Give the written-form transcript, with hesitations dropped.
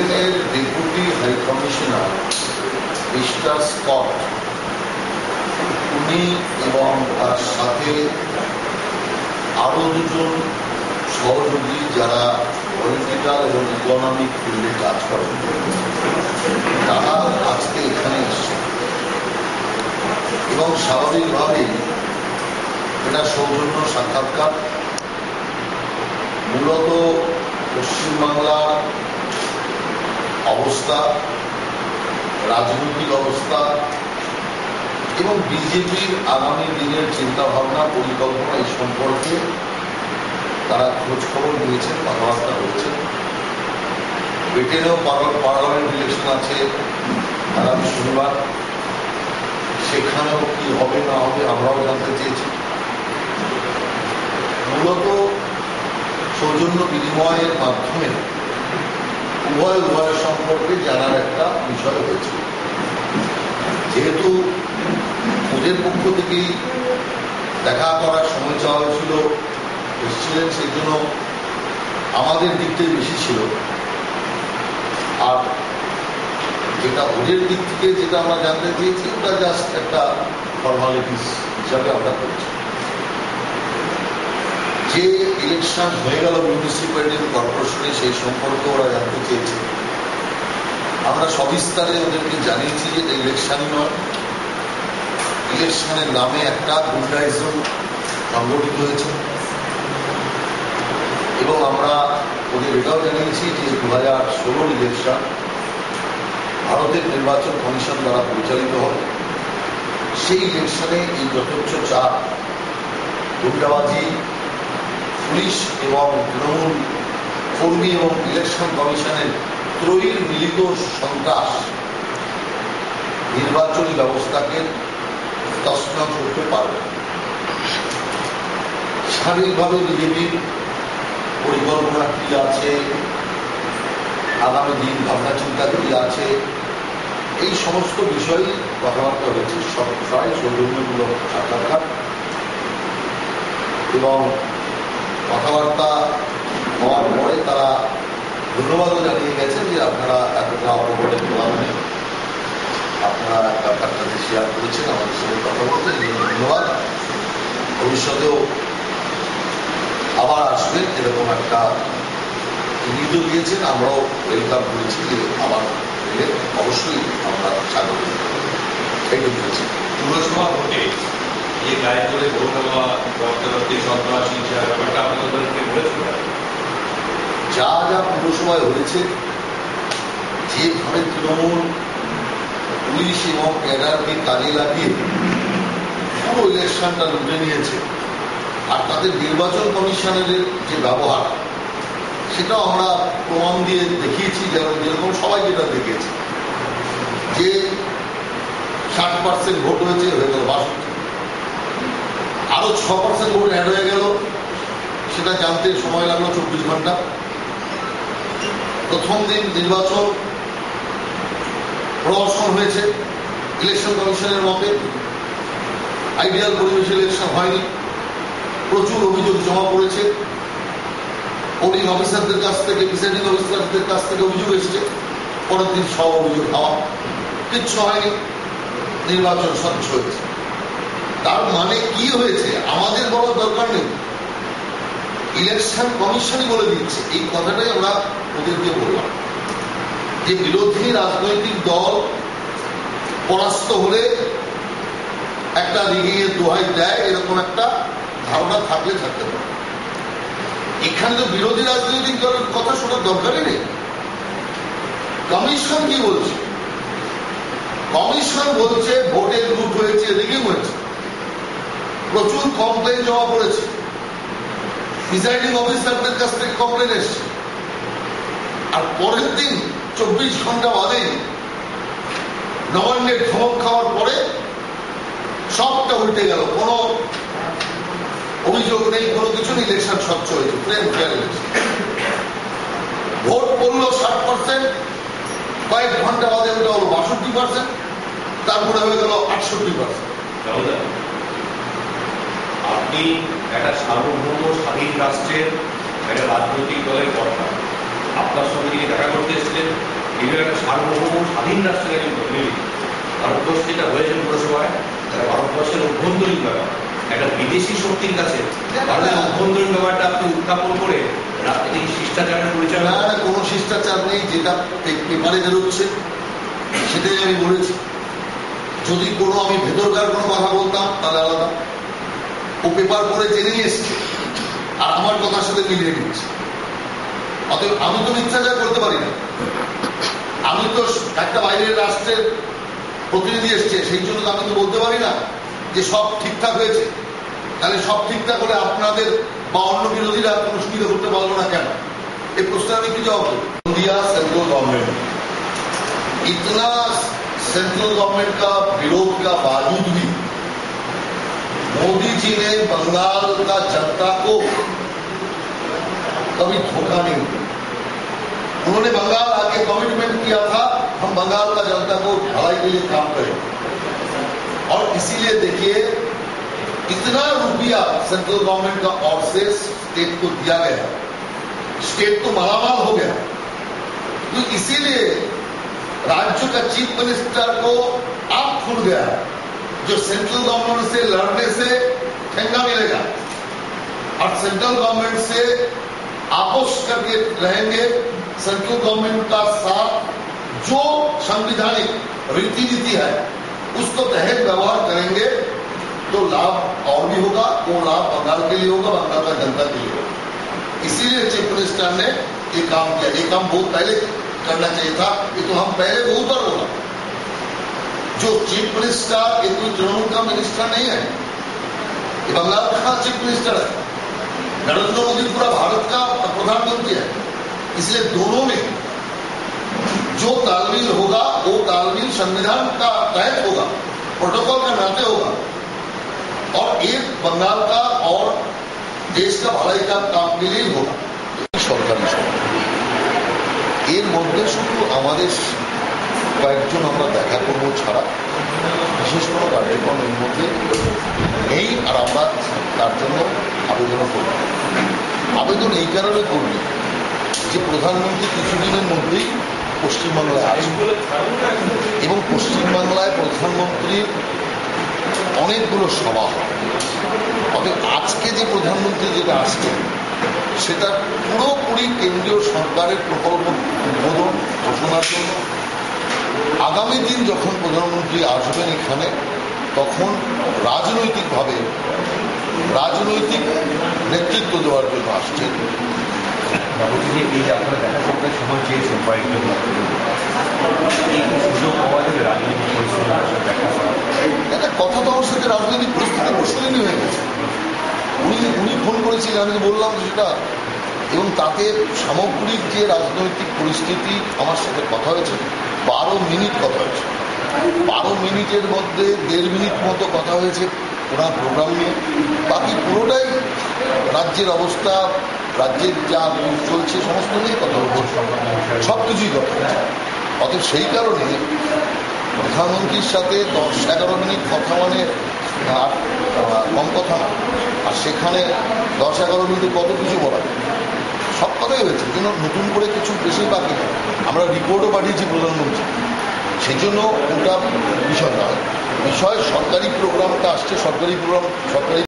ব্রিটেনের deputy high commissioner mister Scott, উনি এবং তার সাথে আরো দুজন সহযোগী যারা পলিটিক্যাল এবং ইকোনমিক ফিল্ডে কাজ করেন, তারা আজকে এখানে এসছে এবং স্বাভাবিকভাবেই এটা সৌজন্য সাক্ষাৎকার। মূলত পশ্চিমবাংলার অবস্থা, রাজনৈতিক অবস্থা এবং বিজেপির আগামী দিনের চিন্তা ভাবনা পরিকল্পনা এই সম্পর্কে তারা খোঁজ খবর নিয়েছেন, কথাবার্তা হয়েছেন। ব্রিটেনেও পার্লামেন্ট ইলেকশন আছে আগামী শনিবার, সেখানেও কি হবে না হবে আমরাও জানতে চেয়েছি। মূলত সৌজন্য বিনিময়ের মাধ্যমে উভয় সম্পর্কে জানার একটা বিষয় হয়েছে। যেহেতু ওদের পক্ষ থেকেই দেখা করার সময় চাওয়া হয়েছিল, এসেছিলেন, সেই জন্য আমাদের দিকটাই বেশি ছিল। আর যেটা ওদের দিক থেকে যেটা আমরা জানতে চেয়েছি, ওটা জাস্ট একটা ফর্মালিটিস হিসাবে আমরা করেছি। যে ইলেকশন হয়ে গেল মিউনিসিপ্যালিটি কর্পোরেশনে, সেই সম্পর্কে ওরা জানতে চেয়েছে। আমরা সবিস্তারে ওদেরকে জানিয়েছি যে এটা ইলেকশনই নয়, ইলেকশনের নামে একটা গুন্ডাইজম সংগঠিত হয়েছে। এবং আমরা ওদের এটাও জানিয়েছি যে 2016 ইলেকশন ভারতের নির্বাচন কমিশন দ্বারা পরিচালিত হবে। সেই ইলেকশনে এই যথেচ্ছ চাপ, গুন্ডাবাজি, পুলিশ এবং তৃণমূল কর্মী এবং ইলেকশন কমিশনের ত্রয়ীর মিলিত সন্ত্রাস নির্বাচনী ব্যবস্থাকে তছনছ করতে পারবে। স্বাভাবিকভাবে বিজেপির পরিকল্পনা কি আছে, আগামী দিন ভাবনা চিন্তা কি আছে, এই সমস্ত বিষয়ে কথাবার্তা হয়েছে। প্রায় সৌজন্যমূলক সাক্ষাৎকার এবং কথাবার্তা হওয়ার পরে তারা ধন্যবাদও জানিয়ে গেছেন যে আপনারা এতটা অবগত প্রধানে আপনারা ব্যাপারটা শেয়ার করেছেন, আমাদের সঙ্গে কথা বলছেন, ধন্যবাদ। ভবিষ্যতেও আবার আসবেন এরকম একটা ইঙ্গিত দিয়েছেন, আমরাও ওয়েলকাম করেছি যে আবার এলে অবশ্যই আমরা স্বাগত দিয়েছি। পুরসভা ভোটে এই গায়ে করে ভোট হওয়া, রক্তারক্তি, সন্ত্রাস, হিংসা ব্যাপারটা আপনাদেরকে বলেছিল। যা যা পুরসভায় হয়েছে, যেভাবে তৃণমূল পুলিশ এবং ক্যাডারকে কাজে লাগিয়ে পুরো ইলেকশনটা লুটে নিয়েছে, আর তাদের নির্বাচন কমিশনের যে ব্যবহার, সেটাও আমরা প্রমাণ দিয়ে দেখিয়েছি। যেরকম সবাই যেটা দেখেছি যে 60% ভোট হয়েছে, হয়ে গেল 62, আরো 6% ভোট অ্যাড হয়ে গেল, সেটা জানতে সময় লাগলো 24 ঘন্টা। প্রথম দিন নির্বাচন প্রহসন হয়েছে ইলেকশন কমিশনের মতে, আইডিয়াল পরিবেশে ইলেকশন হয়নি, প্রচুর অভিযোগ জমা পড়েছে, পোলিং অফিসারদের কাছ থেকে, প্রিসাইডিং অফিসারদের কাছ থেকে অভিযোগ এসেছে। পরের দিন সব অভিযোগ হওয়া, কিচ্ছু হয়নি, নির্বাচন স্বচ্ছ হয়েছে। তার মানে কি হয়েছে আমাদের বলার দরকার নেই, ইলেকশন কমিশনই বলে দিচ্ছে। এই কথাটাই আমরা ওদেরকে বললাম যে বিরোধী রাজনৈতিক দল পরাস্ত হলে একটা রিগিং এর দোহাই দেয়, এরকম একটা ধারণা থাকলে থাকতে পারে। এখানে তো বিরোধী রাজনৈতিক দলের কথা শোনার দরকারই নেই। কমিশন কি বলছে? কমিশন বলছে ভোটে লুট হয়েছে, রিগিং হয়েছে, প্রচুর কমপ্লেন জমা পড়েছে, প্রিসাইডিং অফিসারদের কাছ থেকে কমপ্লেন এসছে। আর পরের দিন 24 ঘন্টা বাদেই নবান্নের ধমক খাওয়ার পরে সবটা উল্টে গেল, কোনো অভিযোগ নেই, কোনো কিছু নেই, ইলেকশন স্বচ্ছ হয়েছে, ফ্রেম ফেয়ার ইলেকশন। ভোট পড়লো 60%, কয়েক ঘন্টা বাদে ওটা হলো 62%, তারপরে হয়ে গেল 68%। আপনি একটা সার্বভৌম স্বাধীন রাষ্ট্রের একটা রাজনৈতিক দলের কর্তা, আপনার সঙ্গে নিয়ে দেখা করতে এসেছিলেন, এগুলো একটা সার্বভৌম স্বাধীন রাষ্ট্রের একজন প্রতিনিধি। ভারতবর্ষ যেটা হয়েছে পুরসভায় তারা ভারতবর্ষের অভ্যন্তরীণ ব্যাপার, একটা বিদেশি শক্তির কাছে ভারতের অভ্যন্তরীণ ব্যাপারটা আপনি উত্থাপন করে রাজনৈতিক শিষ্টাচারের পরিচয় না, কোনো শিষ্টাচার নেই। যেটা পেপারে বেরোচ্ছে সেটাই আমি বলেছি। যদি কোনো আমি ভেতরকার কোনো কথা বলতাম তাহলে আলাদা। ও পেপার পড়ে জেনেই এসছে আর আমার কথার সাথে মিলিয়ে নিচ্ছে। অতএব আমি তো মিথ্যাচার করতে পারি না। আমি তো একটা বাইরের রাষ্ট্রের প্রতিনিধি এসছে, সেই জন্য তো আমি তো বলতে পারি না যে সব ঠিকঠাক হয়েছে। তাহলে সব ঠিকঠাক হলে আপনাদের বা অন্য বিরোধীরা কোনো সুবিধা করতে পারলো না কেন? এই প্রশ্নের আমি কি জবাব দেবো? इंडिया सेंट्रल गवर्नमेंट इतना सेंट्रल गवर्नमेंट का विरोध का बावजूद भी मोदी जी ने बंगाल का जनता को कभी धोखा नहीं दिया। उन्होंने बंगाल आके कमिटमेंट किया था हम बंगाल का जनता को भलाई के लिए काम करें, और इसीलिए देखिए इतना रुपया सेंट्रल गवर्नमेंट का और से स्टेट को दिया गया, स्टेट तो मालामाल हो गया। तो इसीलिए राज्य का चीफ मिनिस्टर को आप खुल गया जो सेंट्रल गवर्नमेंट से लड़ने से ठेंगा मिलेगा और सेंट्रल गवर्नमेंट से आपोस करके रहेंगे। सेंट्रल गवर्नमेंट का साथ जो संवैधानिक रीति नीति है उसको तहत व्यवहार करेंगे तो लाभ और भी होगा। वो लाभ बंगाल के लिए होगा, बंगाल का जनता के लिए होगा। इसीलिए चीफ मिनिस्टर ने ये काम किया। ये काम बहुत पहले करना चाहिए था। ये तो हम पहले बहुत बार बोला। जो चीफ मिनिस्टर ये कोई तृणमूल का मिनिस्टर नहीं है, ये बंगाल का चीफ मिनिस्टर है। नरेंद्र मोदी पूरा भारत का प्रधानमंत्री है। इसलिए दोनों में जो तालमेल होगा वो तालमेल संविधान का तहत होगा, प्रोटोकॉल का नाते होगा, और एक बंगाल का और देश का भलाई का काम के लिए होगा। সরকারি এর মধ্যে শুধু আমাদের কয়েকজন আমরা দেখা করবো ছাড়া বিশেষ কোনো কার্যক্রম এর মধ্যে নেই। আর আমরা তার জন্য আবেদনও করব। আবেদন এই কারণে করবি যে প্রধানমন্ত্রী কিছুদিনের মধ্যেই পশ্চিমবাংলায় আসবে এবং পশ্চিমবাংলায় প্রধানমন্ত্রীর অনেকগুলো সভা হবে। অতএব আজকে যে প্রধানমন্ত্রী যেটা আসছে সেটা পুরোপুরি কেন্দ্রীয় সরকারের প্রকল্প উদ্বোধন ঘোষণার জন্য। আগামী দিন যখন প্রধানমন্ত্রী আসবেন এখানে তখন রাজনৈতিকভাবে রাজনৈতিক নেতৃত্ব দেওয়ার জন্য আসছেন। আপনারা দেখা করতে সময় চেয়েছেন কয়েকজন সুযোগ পাওয়া যাবে রাজনৈতিক পরিস্থিতি দেখা কথা তো আমার সাথে রাজনৈতিক পরিস্থিতি প্রশ্নই হয়ে গেছে। উনি ফোন করেছিলেন, আমি বললাম সেটা, এবং তাতে সামগ্রিক যে রাজনৈতিক পরিস্থিতি আমার সাথে কথা হয়েছে 12 মিনিট কথা হয়েছে। 12 মিনিটের মধ্যে 1.5 মিনিট মতো কথা হয়েছে ওনার প্রোগ্রাম নিয়ে। বাকি পুরোটাই রাজ্যের অবস্থা, রাজ্যের যা চলছে সমস্ত নিয়ে কথা হচ্ছে, সব কিছুই কথা হচ্ছে। অতএব সেই কারণে প্রধানমন্ত্রীর সাথে 10-11 মিনিট কথা মানে আর কম কথা না। আর সেখানে 10-11 মিনিটে কত কিছু বলা যায়, সব কথাই হয়েছে। কিন্তু নতুন করে কিছু বেশি বাকি নেই। আমরা রিপোর্টও পাঠিয়েছি প্রধানমন্ত্রী, সেই জন্য ওটা বিষয় নয়। বিষয় সরকারি প্রোগ্রামটা আসছে, সরকারি